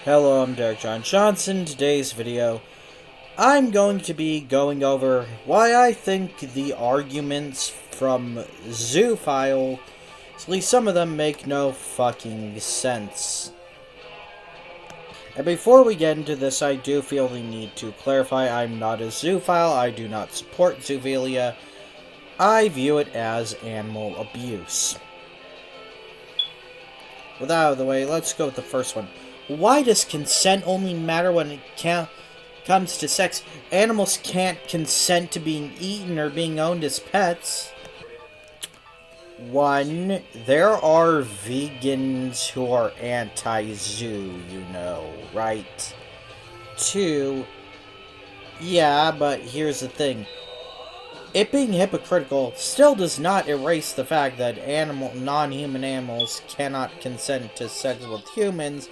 Hello, I'm Derek John Johnson. Today's video, I'm going to be going over why I think the arguments from zoophile, at least some of them, make no fucking sense. And before we get into this, I do feel the need to clarify I'm not a zoophile. I do not support zoophilia. I view it as animal abuse. With that out of the way, let's go with the first one. Why does consent only matter when it comes to sex? Animals can't consent to being eaten or being owned as pets. 1. There are vegans who are anti-zoo, you know, right? 2. Yeah, but here's the thing. It being hypocritical still does not erase the fact that non-human animals cannot consent to sex with humans,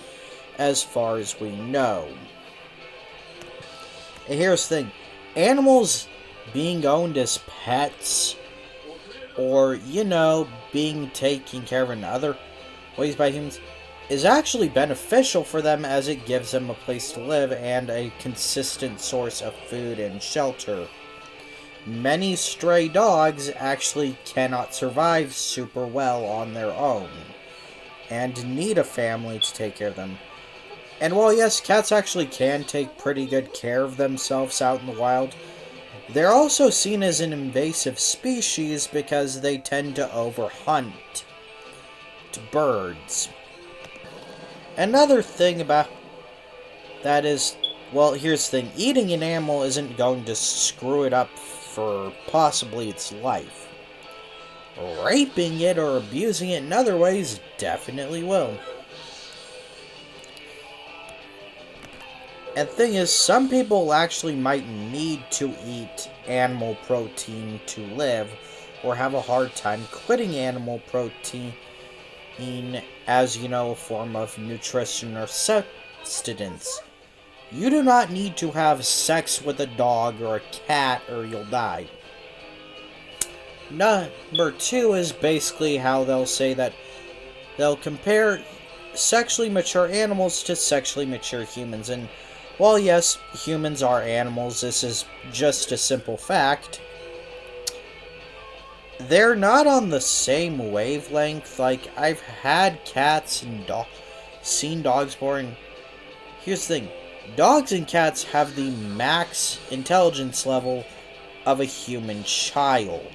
as far as we know. And here's the thing. Animals being owned as pets, or, you know, being taken care of in other ways by humans, is actually beneficial for them, as it gives them a place to live and a consistent source of food and shelter. Many stray dogs actually cannot survive super well on their own, and need a family to take care of them. And while yes, cats actually can take pretty good care of themselves out in the wild, they're also seen as an invasive species because they tend to overhunt birds. Another thing about that is, well, here's the thing. Eating an animal isn't going to screw it up for possibly its life. Raping it or abusing it in other ways definitely will. And the thing is, some people actually might need to eat animal protein to live, or have a hard time quitting animal protein as, you know, a form of nutrition or sustenance. You do not need to have sex with a dog or a cat or you'll die. Number 2 is basically how they'll say that they'll compare sexually mature animals to sexually mature humans. And while yes, humans are animals, this is just a simple fact, they're not on the same wavelength. Like, I've had cats and seen dogs boring. Here's the thing. Dogs and cats have the max intelligence level of a human child.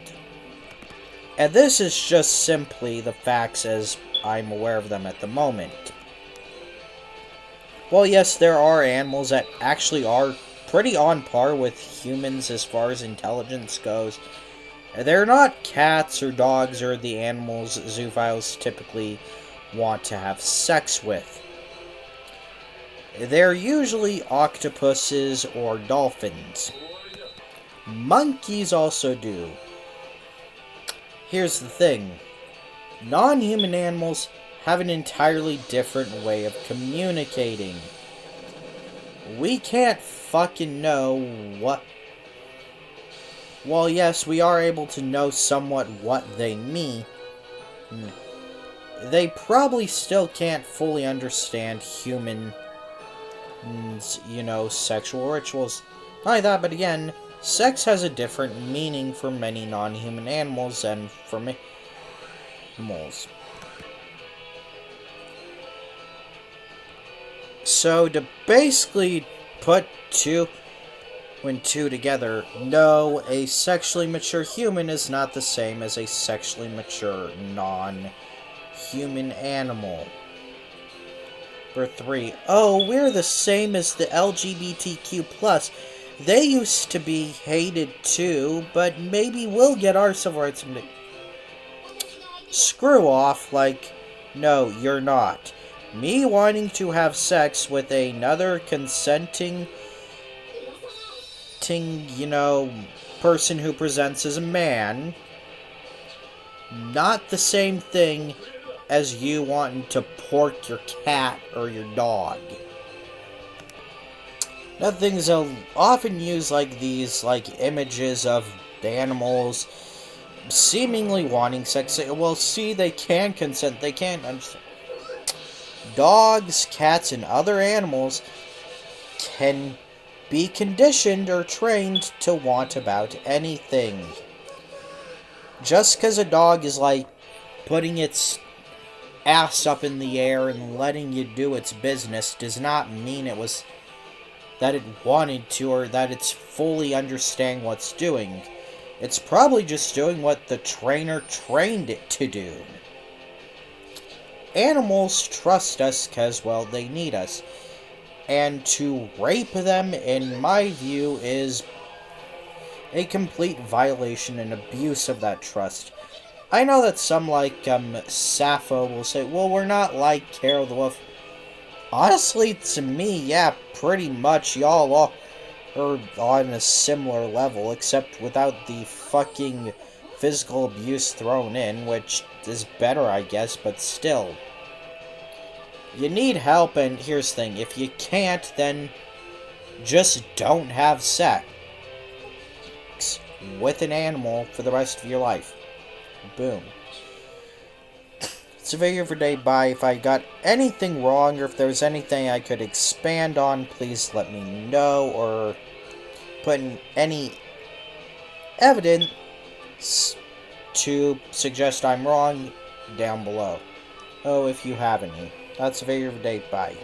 And this is just simply the facts as I'm aware of them at the moment. Well, yes, there are animals that actually are pretty on par with humans as far as intelligence goes. They're not cats or dogs or the animals zoophiles typically want to have sex with. They're usually octopuses or dolphins. Monkeys also do. Here's the thing. Non-human animals have an entirely different way of communicating. We can't fucking know what... Well, yes, we are able to know somewhat what they mean. They probably still can't fully understand humans, you know, sexual rituals. Not only that, but again, sex has a different meaning for many non-human animals than for mammals. So, to basically put two and two together, no, a sexually mature human is not the same as a sexually mature non-human animal. Number 3. Oh, we're the same as the LGBTQ+. They used to be hated too, but maybe we'll get our civil rights someday. Screw off, like, no, you're not. Me wanting to have sex with another consenting, you know, person who presents as a man, not the same thing as you wanting to pork your cat or your dog. Other things they'll often use like these, like, images of the animals seemingly wanting sex. Well, see, they can consent, they can't understand. Dogs, cats, and other animals can be conditioned or trained to want about anything. Just because a dog is like putting its ass up in the air and letting you do its business does not mean that it wanted to, or that it's fully understanding what's doing. It's probably just doing what the trainer trained it to do. Animals trust us because, well, they need us. And to rape them, in my view, is a complete violation and abuse of that trust. I know that some, like, Sappho will say, well, we're not like Carol the Wolf. Honestly, to me, yeah, pretty much y'all are on a similar level, except without the fucking physical abuse thrown in, which is better, I guess, but still. You need help, and here's the thing, if you can't, then just don't have sex with an animal for the rest of your life. Boom. It's a video for today. Bye. If I got anything wrong, or if there's anything I could expand on, please let me know, or put in any evidence to suggest I'm wrong down below. Oh, if you have any. That's a video for today. Bye.